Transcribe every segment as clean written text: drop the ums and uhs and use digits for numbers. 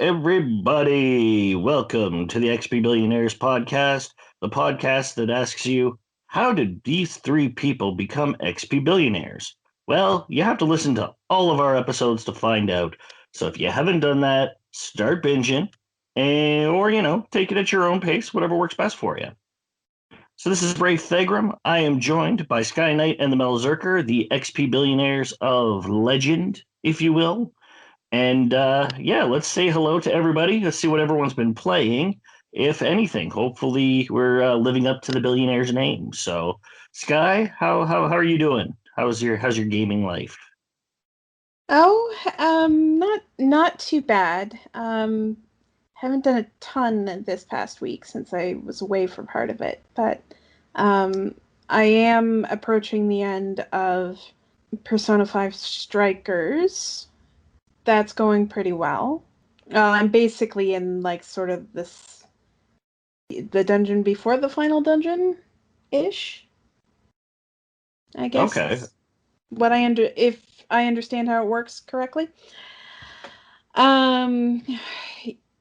everybody. Welcome to the XP Billionaires podcast, the podcast that asks you, how did these three people become XP billionaires? Well, you have to listen to all of our episodes to find out. So if you haven't done that, start binging, or take it at your own pace, whatever works best for you. So this is Brave Thegrum. I am joined by Sky Knight and the Melzerker, the XP billionaires of legend, if you will. And let's say hello to everybody. Let's see what everyone's been playing, if anything. Hopefully, we're living up to the billionaire's name. So, Sky, how are you doing? How's your gaming life? Not too bad. Haven't done a ton this past week since I was away for part of it, but I am approaching the end of Persona 5 Strikers. That's going pretty well. I'm basically in sort of the dungeon before the final dungeon-ish. I guess. Okay. If I understand how it works correctly.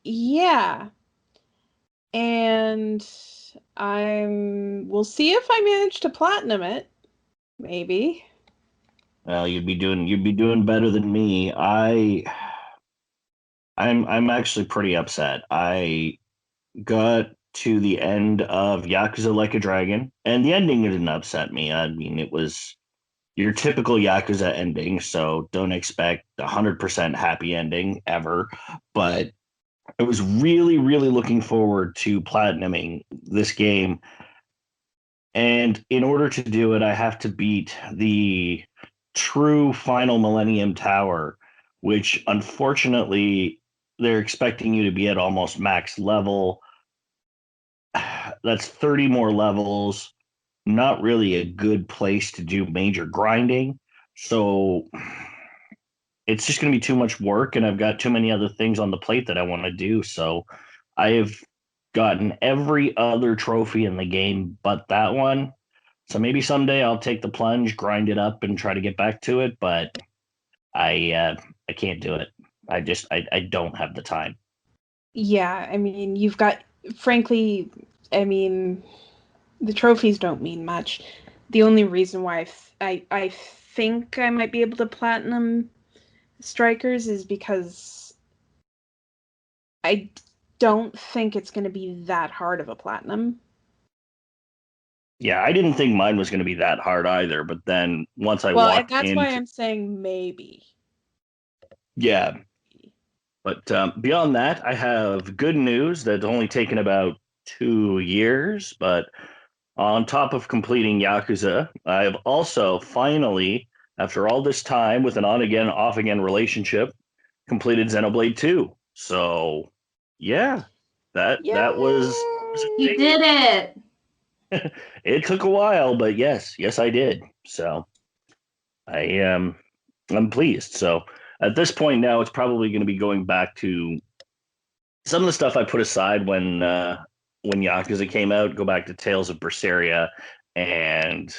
Yeah. And we'll see if I manage to platinum it. Maybe. Well, you'd be doing better than me. I'm actually pretty upset. I got to the end of Yakuza Like a Dragon, and the ending didn't upset me. I mean, it was your typical Yakuza ending, so don't expect 100% happy ending ever. But I was really, really looking forward to platinuming this game. And in order to do it, I have to beat the true final Millennium Tower, which unfortunately they're expecting you to be at almost max level. That's 30 more levels. Not really a good place to do major grinding. So it's just going to be too much work, and I've got too many other things on the plate that I want to do. So I have gotten every other trophy in the game but that one. So maybe someday I'll take the plunge, grind it up, and try to get back to it. But I can't do it. I don't have the time. Yeah, I mean, frankly, I mean, the trophies don't mean much. The only reason why I think I might be able to platinum Strikers is because I don't think it's going to be that hard of a platinum. Yeah, I didn't think mine was going to be that hard either. But then once I walked that's into, why I'm saying maybe. Yeah. But beyond that, I have good news that's only taken about 2 years. But on top of completing Yakuza, I have also finally, after all this time with an on again, off again relationship, completed Xenoblade 2. So, yeah, that was. You did it. It took a while, but yes, I did. So, I'm pleased. So at this point now, it's probably going to be going back to some of the stuff I put aside when Yakuza came out. Go back to Tales of Berseria, and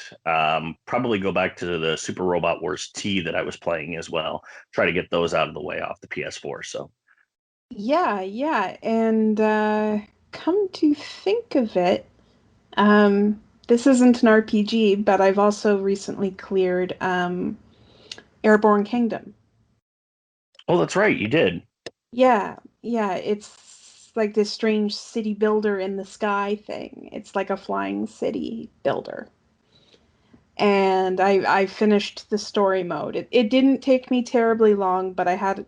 probably go back to the Super Robot Wars T that I was playing as well. Try to get those out of the way off the PS4. So yeah, and come to think of it, this isn't an RPG, but I've also recently cleared Airborne Kingdom. Oh, that's right, you did. Yeah, it's like this strange city builder in the sky thing. It's like a flying city builder. And I finished the story mode. It didn't take me terribly long, but I had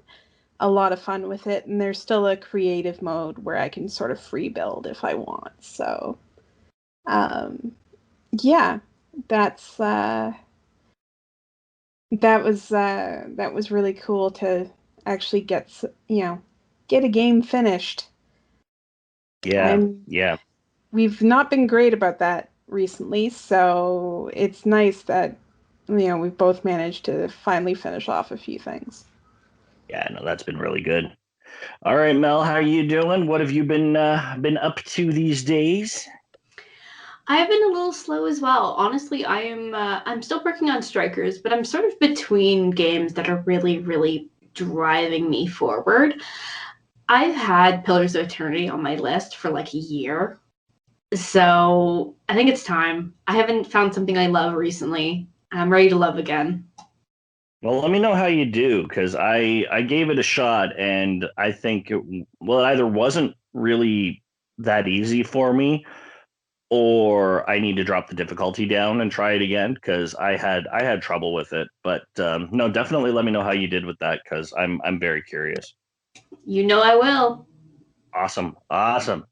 a lot of fun with it, and there's still a creative mode where I can sort of free build if I want. So, yeah, that's that was really cool to actually get a game finished. Yeah. We've not been great about that recently, so it's nice that we've both managed to finally finish off a few things. Yeah, no, that's been really good. All right, Mel, how are you doing? What have you been up to these days? I've been a little slow as well. Honestly, I'm still working on Strikers, but I'm sort of between games that are really, really driving me forward. I've had Pillars of Eternity on my list for like a year. So I think it's time. I haven't found something I love recently. I'm ready to love again. Well, let me know how you do because I gave it a shot and I think it either wasn't really that easy for me or I need to drop the difficulty down and try it again because I had trouble with it. But no, definitely let me know how you did with that because I'm very curious. You know I will. Awesome, awesome.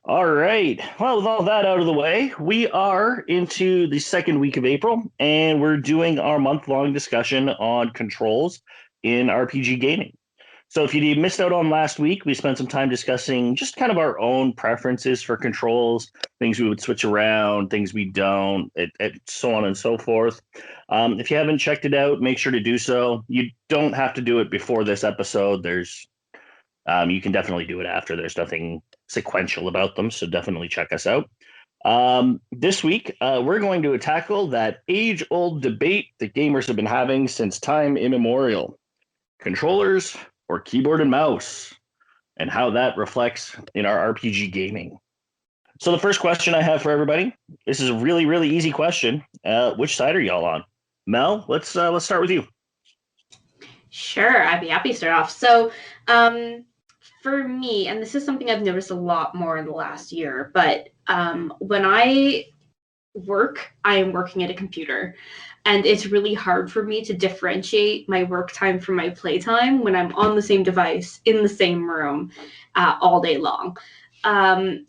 All right. Well, with all that out of the way, we are into the second week of April, and we're doing our month-long discussion on controls in RPG gaming. So, if you missed out on last week, we spent some time discussing just kind of our own preferences for controls, things we would switch around, things we don't, so on and so forth. If you haven't checked it out, make sure to do so. You don't have to do it before this episode. You can definitely do it after. There's nothing sequential about them, so definitely check us out. This week, we're going to tackle that age-old debate that gamers have been having since time immemorial: controllers or keyboard and mouse, and how that reflects in our RPG gaming. So the first question I have for everybody, this is a really, really easy question. Which side are y'all on? Mel, let's start with you. Sure, I'd be happy to start off. So, for me, and this is something I've noticed a lot more in the last year, but when I work, I am working at a computer. And it's really hard for me to differentiate my work time from my playtime when I'm on the same device in the same room all day long.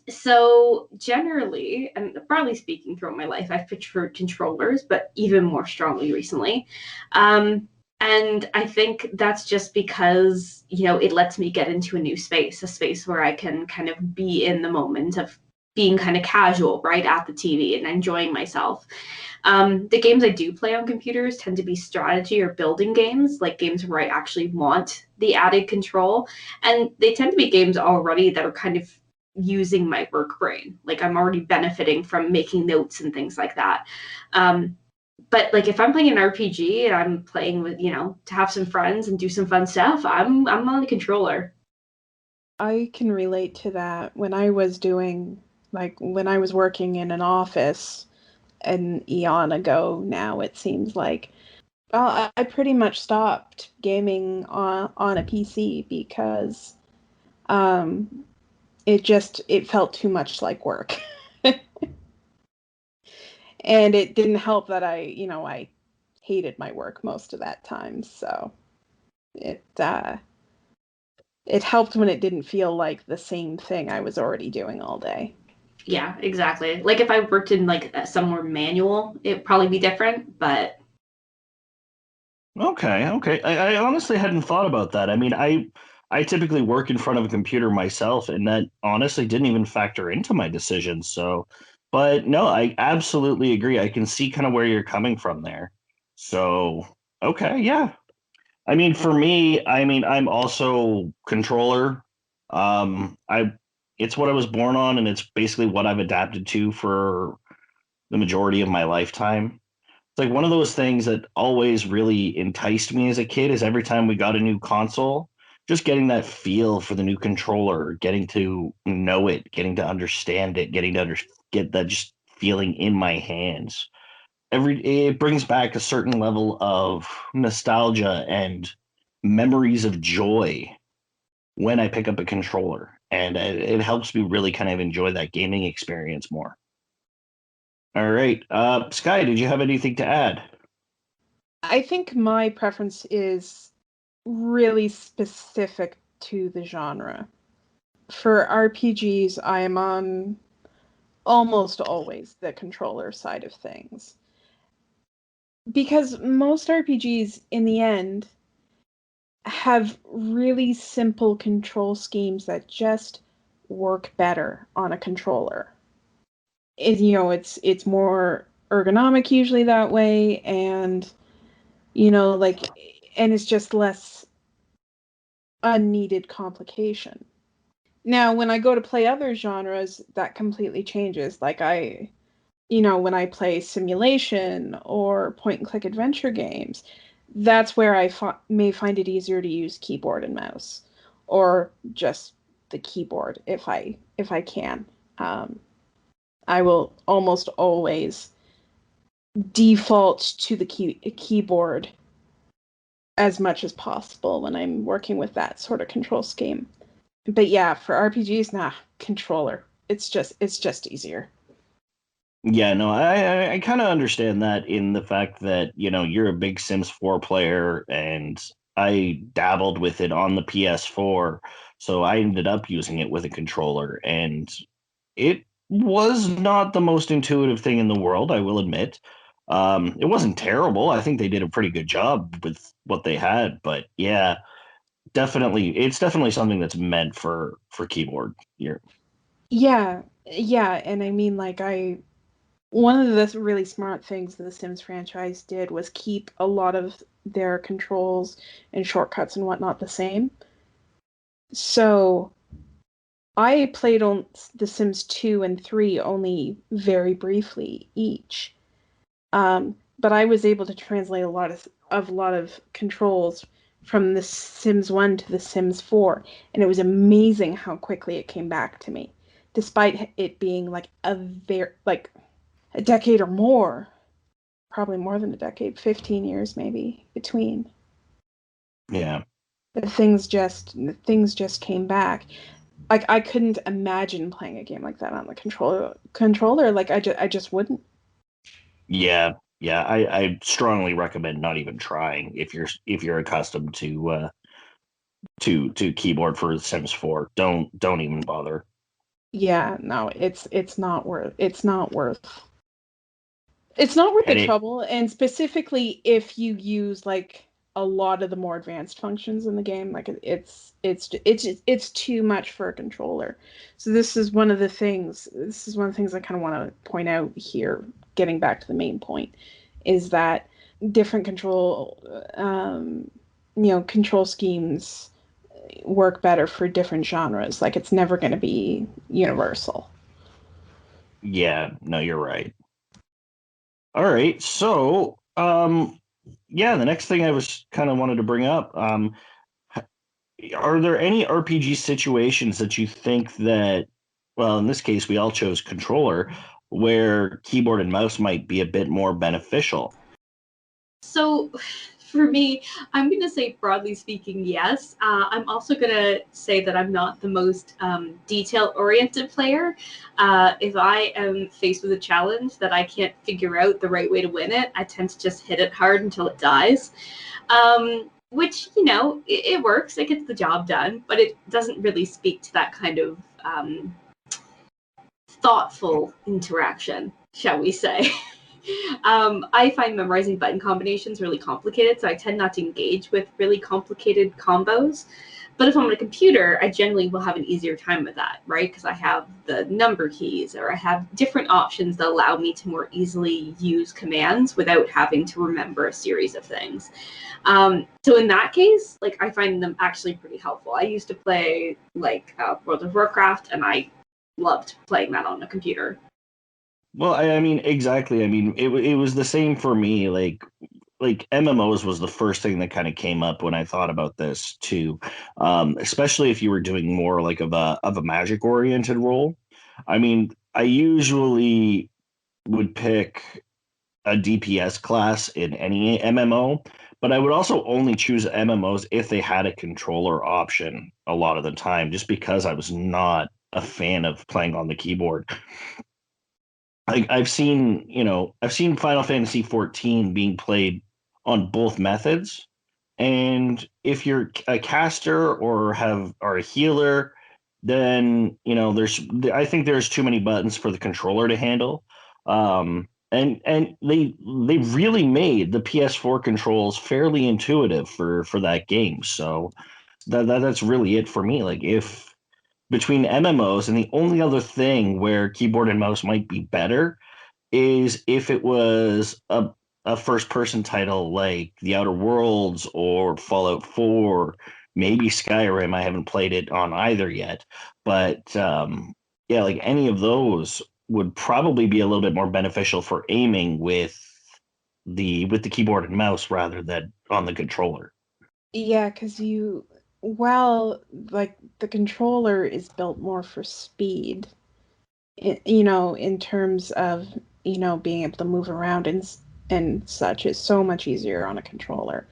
So generally, and broadly speaking, throughout my life, I've preferred controllers, but even more strongly recently. And I think that's just because, it lets me get into a new space, a space where I can kind of be in the moment of being kind of casual, right, at the TV and enjoying myself. The games I do play on computers tend to be strategy or building games, like games where I actually want the added control. And they tend to be games already that are kind of using my work brain. Like I'm already benefiting from making notes and things like that. But like if I'm playing an RPG and I'm playing with, to have some friends and do some fun stuff, I'm on the controller. I can relate to that. When I was working in an office an eon ago now, it seems like, well, I pretty much stopped gaming on a PC because it felt too much like work. And it didn't help that I hated my work most of that time. So it helped when it didn't feel like the same thing I was already doing all day. Yeah, exactly. Like if I worked in like somewhere manual, it'd probably be different, but Okay. I honestly hadn't thought about that. I mean, I typically work in front of a computer myself, and that honestly didn't even factor into my decisions. So, but no, I absolutely agree. I can see kind of where you're coming from there. So, okay, yeah. I mean, for me, I'm also controller. I It's what I was born on, and it's basically what I've adapted to for the majority of my lifetime. It's like one of those things that always really enticed me as a kid is every time we got a new console, just getting that feel for the new controller, getting to know it, getting to understand it, get that just feeling in my hands. It brings back a certain level of nostalgia and memories of joy when I pick up a controller, and it helps me really kind of enjoy that gaming experience more. All right, Sky, did you have anything to add? I think my preference is really specific to the genre. For RPGs, I am on almost always the controller side of things. Because most RPGs, in the end, have really simple control schemes that just work better on a controller. It's more ergonomic usually that way, and and it's just less unneeded complication. Now, when I go to play other genres, that completely changes. Like when I play simulation or point and click adventure games, that's where I may find it easier to use keyboard and mouse. or just the keyboard if I can. I will almost always default to the keyboard as much as possible when I'm working with that sort of control scheme. But yeah, for RPGs, controller. It's just easier. Yeah, no, I kind of understand that in the fact that, you're a big Sims 4 player and I dabbled with it on the PS4, so I ended up using it with a controller and it was not the most intuitive thing in the world, I will admit. It wasn't terrible. I think they did a pretty good job with what they had, but yeah, it's definitely something that's meant for keyboard. Yeah, and I mean, like, one of the really smart things the Sims franchise did was keep a lot of their controls and shortcuts and whatnot the same. So I played on The Sims 2 and 3 only very briefly each. But I was able to translate a lot of controls from The Sims 1 to The Sims 4, and it was amazing how quickly it came back to me, despite it being like a decade or more, probably more than a decade, 15 years maybe between. Yeah. The things just came back. Like, I couldn't imagine playing a game like that on the controller. Like, I just wouldn't. Yeah, yeah. I strongly recommend not even trying if you're accustomed to keyboard for Sims 4. Don't even bother. Yeah, no, it's not worth the And it trouble, and specifically if you use like a lot of the more advanced functions in the game, like it's too much for a controller. So this is one of the things I kind of want to point out here, getting back to the main point, is that different control schemes work better for different genres. Like, it's never going to be universal. Yeah, no, you're right. All right. So, yeah, the next thing I was kind of wanted to bring up, are there any RPG situations that you think that, well, in this case, we all chose controller, where keyboard and mouse might be a bit more beneficial? So, for me, I'm going to say, broadly speaking, yes. I'm also going to say that I'm not the most detail-oriented player. If I am faced with a challenge that I can't figure out the right way to win it, I tend to just hit it hard until it dies. Which, it works, it gets the job done, but it doesn't really speak to that kind of thoughtful interaction, shall we say. I find memorizing button combinations really complicated, so I tend not to engage with really complicated combos. But if I'm on a computer, I generally will have an easier time with that, right? Because I have the number keys, or I have different options that allow me to more easily use commands without having to remember a series of things. So in that case, like, I find them actually pretty helpful. I used to play World of Warcraft, and I loved playing that on a computer. Well, I mean, exactly. I mean, it was the same for me. Like MMOs was the first thing that kind of came up when I thought about this too. Especially if you were doing more like of a magic oriented role. I mean, I usually would pick a DPS class in any MMO, but I would also only choose MMOs if they had a controller option a lot of the time, just because I was not a fan of playing on the keyboard. I've seen Final Fantasy 14 being played on both methods, and if you're a caster or a healer, then I think there's too many buttons for the controller to handle. And they really made the PS4 controls fairly intuitive for that game. So that's really it for me. Like, if between MMOs, and the only other thing where keyboard and mouse might be better is if it was a first person title like The Outer Worlds or Fallout 4, maybe Skyrim. I haven't played it on either yet, but yeah, like any of those would probably be a little bit more beneficial for aiming with the keyboard and mouse rather than on the controller. Yeah, because Well, like the controller is built more for speed, in terms of, being able to move around and such is so much easier on a controller.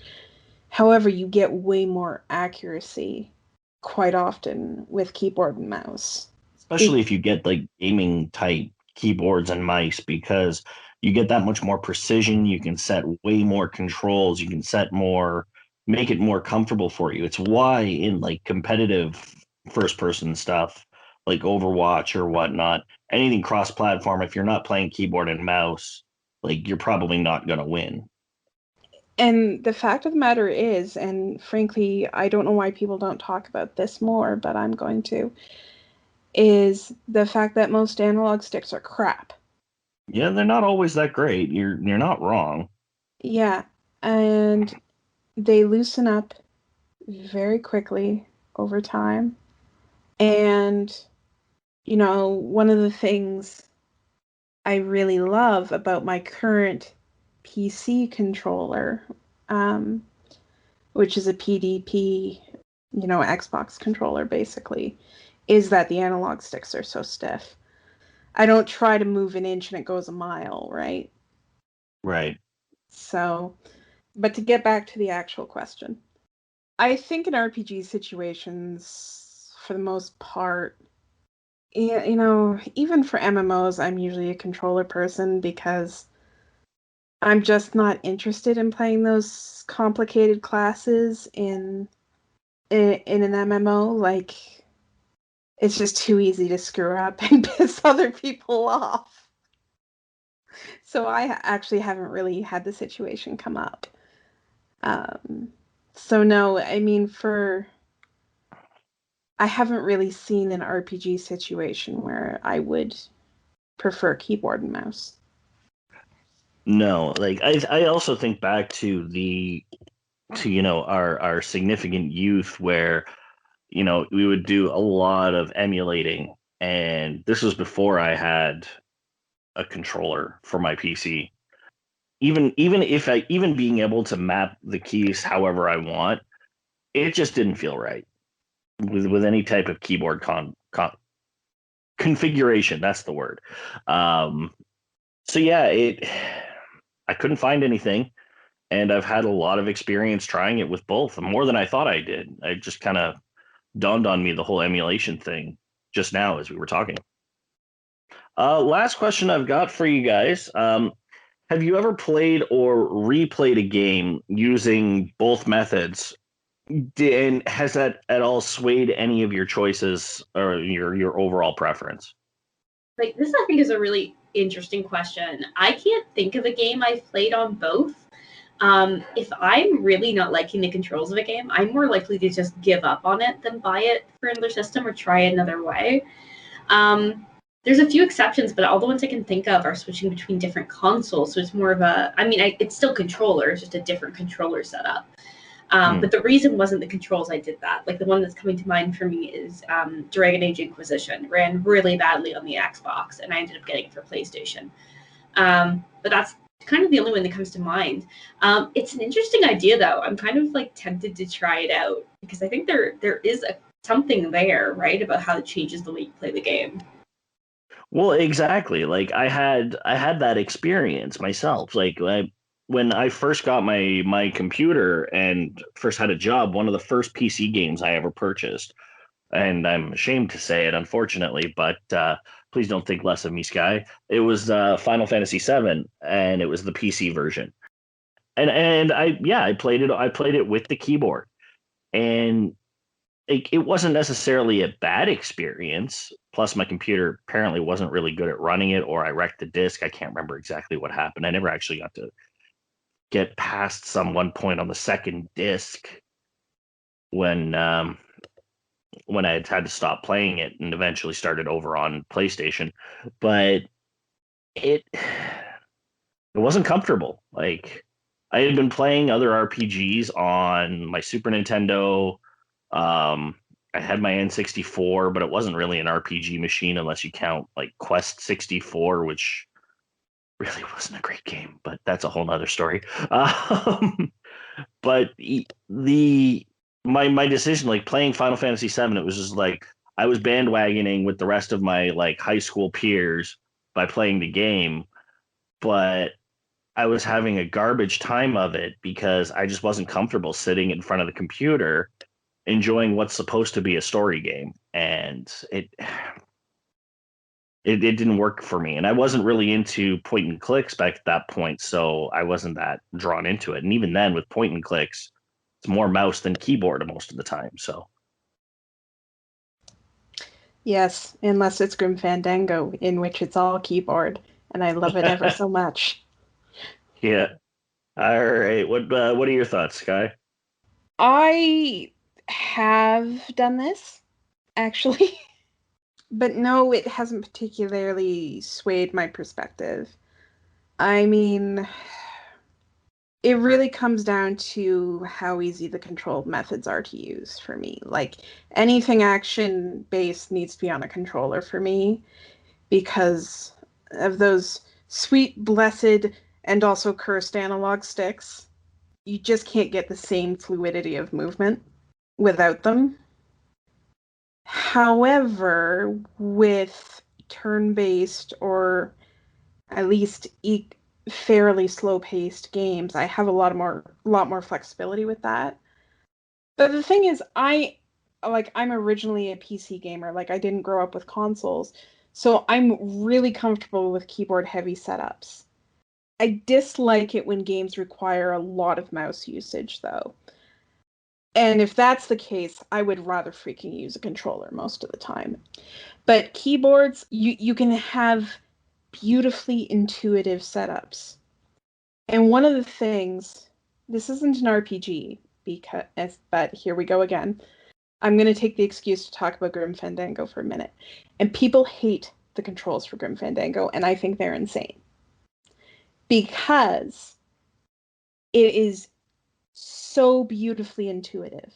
However, you get way more accuracy quite often with keyboard and mouse. Especially if you get like gaming type keyboards and mice, because you get that much more precision. You can set way more controls. You can set more, make it more comfortable for you. It's why in like competitive first person stuff, like Overwatch or whatnot, anything cross platform, if you're not playing keyboard and mouse, like you're probably not going to win. And the fact of the matter is, and frankly, I don't know why people don't talk about this more, but I'm going to, is the fact that most analog sticks are crap. Yeah, they're not always that great. You're not wrong. Yeah, and they loosen up very quickly over time. And, one of the things I really love about my current PC controller, um, which is a PDP, Xbox controller basically, is that the analog sticks are so stiff. I don't try to move an inch and it goes a mile, right? Right. So, but to get back to the actual question, I think in RPG situations, for the most part, even for MMOs, I'm usually a controller person because I'm just not interested in playing those complicated classes in an MMO. Like, it's just too easy to screw up and piss other people off. So I actually haven't really had the situation come up. Um, so no, I mean, I haven't really seen an RPG situation where I would prefer keyboard and mouse. No, like I also think back to our significant youth where we would do a lot of emulating, and this was before I had a controller for my PC. Even if I even being able to map the keys however I want, it just didn't feel right with any type of keyboard configuration. That's the word. Um, so yeah, it I couldn't find anything, and I've had a lot of experience trying it with both, more than I thought I did. I just kind of dawned on me the whole emulation thing just now as we were talking. Last question I've got for you guys. Have you ever played or replayed a game using both methods? And has that at all swayed any of your choices or your overall preference? Like, this, I think, is a really interesting question. I can't think of a game I've played on both. If I'm really not liking the controls of a game, I'm more likely to just give up on it than buy it for another system or try it another way. There's a few exceptions, but all the ones I can think of are switching between different consoles. So it's more of it's still controller, it's just a different controller setup. But the reason wasn't the controls I did that. Like, the one that's coming to mind for me is Dragon Age Inquisition. It ran really badly on the Xbox, and I ended up getting it for PlayStation. But that's kind of the only one that comes to mind. It's an interesting idea, though. I'm kind of like tempted to try it out because I think there is something there, right, about how it changes the way you play the game. Well, exactly. Like I had that experience myself. Like when I first got my computer and first had a job, one of the first PC games I ever purchased, and I'm ashamed to say it, unfortunately, but please don't think less of me, Sky. It was Final Fantasy VII, and it was the PC version. And I played it. I played it with the keyboard, and it wasn't necessarily a bad experience. Plus, my computer apparently wasn't really good at running it, or I wrecked the disk. I can't remember exactly what happened. I never actually got to get past some one point on the second disc when when I had to stop playing it and eventually started over on PlayStation. But it wasn't comfortable. Like I had been playing other RPGs on my Super Nintendo. Um, I had my N64, but it wasn't really an RPG machine unless you count like Quest 64, which really wasn't a great game, but that's a whole nother story. But the my decision, like playing Final Fantasy VII, it was just like I was bandwagoning with the rest of my like high school peers by playing the game, but I was having a garbage time of it because I just wasn't comfortable sitting in front of the computer enjoying what's supposed to be a story game, and it didn't work for me. And I wasn't really into point and clicks back at that point, so I wasn't that drawn into it. And even then, with point and clicks, it's more mouse than keyboard most of the time. So Yes, unless it's Grim Fandango, in which it's all keyboard, and I love it ever so much. yeah. All right. What are your thoughts, Sky? I have done this, actually. But no, it hasn't particularly swayed my perspective. I mean, it really comes down to how easy the control methods are to use for me. Like, anything action based needs to be on a controller for me because of those sweet, blessed, and also cursed analog sticks. You just can't get the same fluidity of movement without them. However, with turn-based or at least fairly slow-paced games, I have a lot more flexibility with that. But the thing is, I'm originally a PC gamer. Like, I didn't grow up with consoles, so I'm really comfortable with keyboard-heavy setups. I dislike it when games require a lot of mouse usage, though. And if that's the case, I would rather freaking use a controller most of the time. But keyboards, you can have beautifully intuitive setups. And one of the things, this isn't an RPG, but here we go again. I'm going to take the excuse to talk about Grim Fandango for a minute. And people hate the controls for Grim Fandango, and I think they're insane. Because it is so beautifully intuitive.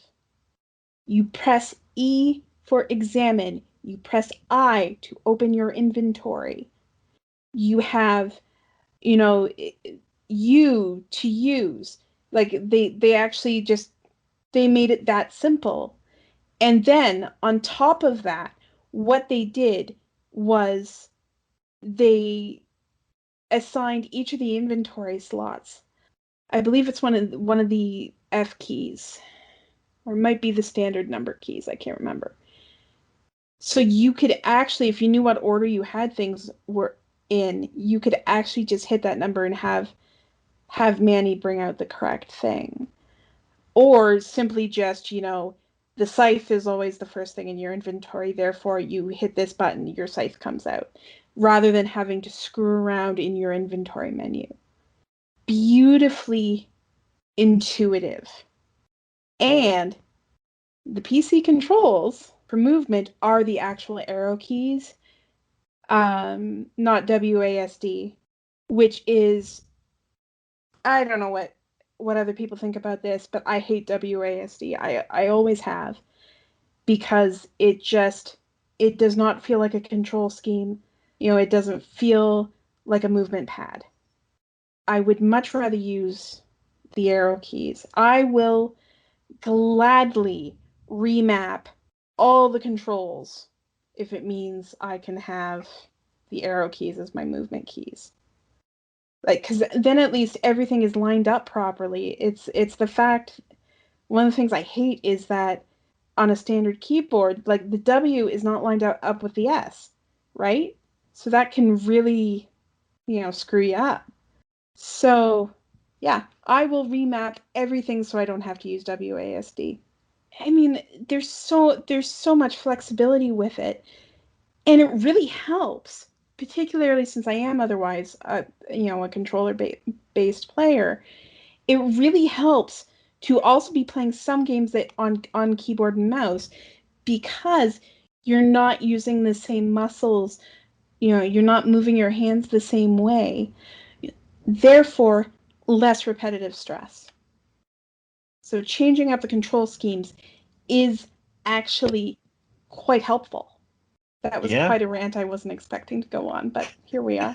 You press E for examine. You press I to open your inventory. You have, U to use. Like they actually just, they made it that simple. And then on top of that, what they did was they assigned each of the inventory slots. I believe it's one of the F keys, or it might be the standard number keys. I can't remember. So you could actually, if you knew what order you had things were in, you could actually just hit that number and have Manny bring out the correct thing. Or simply just, the scythe is always the first thing in your inventory, therefore you hit this button, your scythe comes out, rather than having to screw around in your inventory menu. Beautifully intuitive. And the PC controls for movement are the actual arrow keys, not WASD, which is, I don't know what other people think about this, but I hate WASD. I always have, because it does not feel like a control scheme. It doesn't feel like a movement pad. I would much rather use the arrow keys. I will gladly remap all the controls if it means I can have the arrow keys as my movement keys. Like, because then at least everything is lined up properly. It's the fact, one of the things I hate is that on a standard keyboard, like the W is not lined up with the S, right? So that can really, screw you up. So, yeah, I will remap everything so I don't have to use WASD. I mean, there's so much flexibility with it, and it really helps, particularly since I am otherwise a controller based player. It really helps to also be playing some games that on keyboard and mouse, because you're not using the same muscles, you're not moving your hands the same way. Therefore, less repetitive stress. So changing up the control schemes is actually quite helpful. That was Yeah. quite a rant I wasn't expecting to go on, but here we are.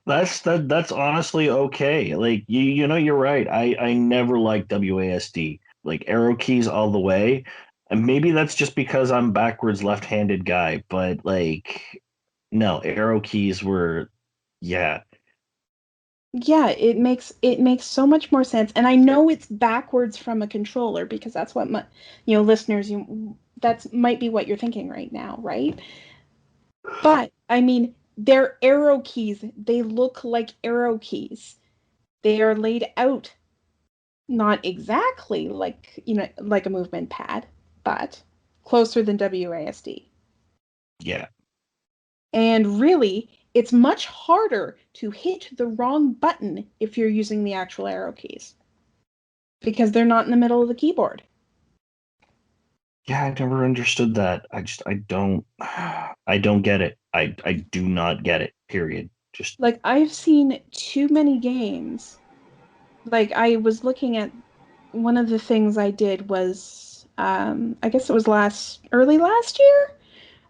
That's honestly okay. Like you're right. I never liked WASD like arrow keys all the way. And maybe that's just because I'm backwards left-handed guy, but like no, arrow keys were yeah. Yeah, it makes so much more sense. And I know it's backwards from a controller because that's what listeners, that's might be what you're thinking right now, right? But I mean, they're arrow keys. They look like arrow keys. They are laid out not exactly like, like a movement pad, but closer than WASD. Yeah. And really, it's much harder to hit the wrong button if you're using the actual arrow keys because they're not in the middle of the keyboard. Yeah, I never understood that. I don't get it. I do not get it. Period. Just Like, I've seen too many games. Like, I was looking at one of the things I did was, I guess it was early last year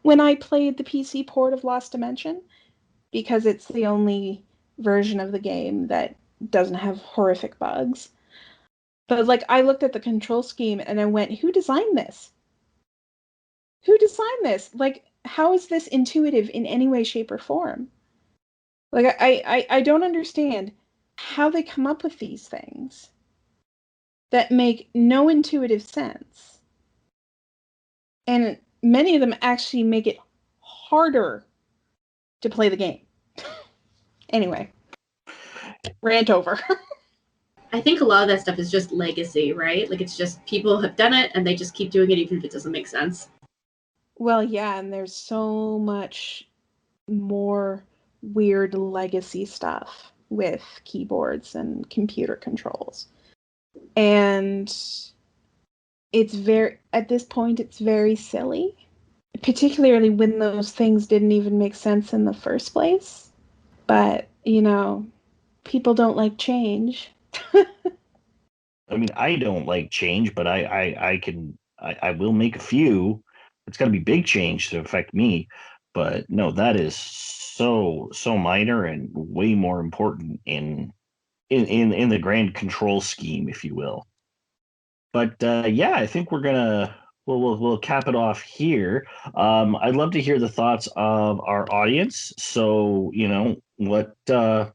when I played the PC port of Lost Dimension because it's the only version of the game that doesn't have horrific bugs. But like I looked at the control scheme and I went, who designed this? Who designed this? Like, how is this intuitive in any way, shape, or form? Like I don't understand how they come up with these things that make no intuitive sense. And many of them actually make it harder to play the game. Anyway, rant over. I think a lot of that stuff is just legacy, right? Like it's just people have done it and they just keep doing it even if it doesn't make sense. Well, yeah, and there's so much more weird legacy stuff with keyboards and computer controls. And at this point, it's very silly, particularly when those things didn't even make sense in the first place. But, people don't like change. I mean, I don't like change, but I will make a few. It's got to be big change to affect me. But no, that is so minor and way more important in the grand control scheme, if you will. But yeah, I think we'll cap it off here. I'd love to hear the thoughts of our audience. So what do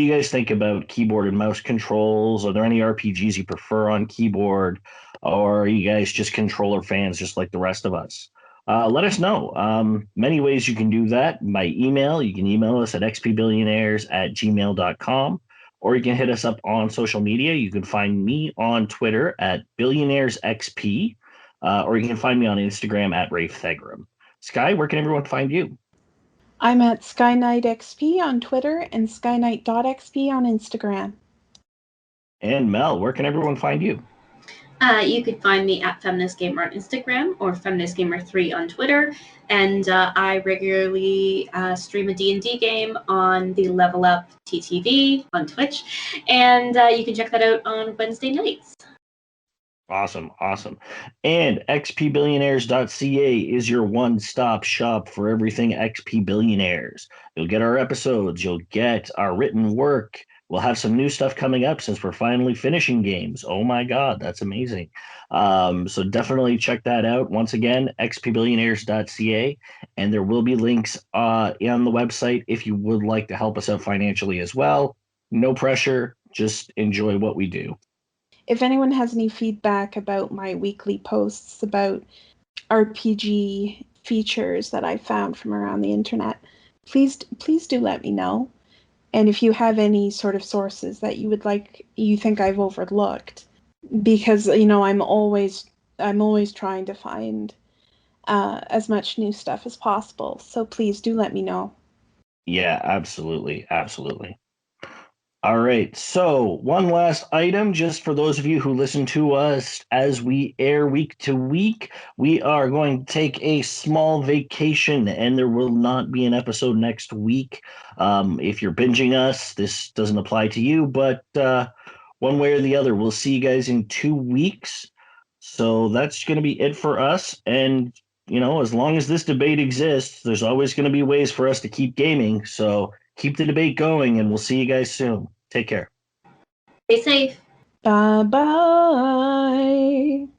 you guys think about keyboard and mouse controls? Are there any RPGs you prefer on keyboard, or are you guys just controller fans, just like the rest of us? Let us know. Many ways you can do that. By email, you can email us at xpbillionaires@gmail.com, or you can hit us up on social media. You can find me on Twitter at BillionairesXP, or you can find me on Instagram at Rafe Thegrum. Sky, where can everyone find you? I'm at SkyKnightXP on Twitter and SkyKnight.xp on Instagram. And Mel, where can everyone find you? You could find me at Feminist Gamer on Instagram or Feminist Gamer 3 on Twitter, and I regularly stream a D&D game on the Level Up TTV on Twitch, and you can check that out on Wednesday nights. Awesome. And xpbillionaires.ca is your one-stop shop for everything XP Billionaires. You'll get our episodes, you'll get our written work. We'll have some new stuff coming up since we're finally finishing games. Oh my God, that's amazing. So definitely check that out. Once again, xpbillionaires.ca, and there will be links on the website if you would like to help us out financially as well. No pressure, just enjoy what we do. If anyone has any feedback about my weekly posts about RPG features that I found from around the internet, please do let me know. And if you have any sort of sources that you think I've overlooked, because I'm always trying to find as much new stuff as possible. So please do let me know. Yeah, absolutely. All right. So, one last item, just for those of you who listen to us as we air week to week, we are going to take a small vacation and there will not be an episode next week. If you're binging us, this doesn't apply to you, but one way or the other, we'll see you guys in 2 weeks. So, that's going to be it for us. And, as long as this debate exists, there's always going to be ways for us to keep gaming. So, keep the debate going, and we'll see you guys soon. Take care. Stay safe. Bye bye.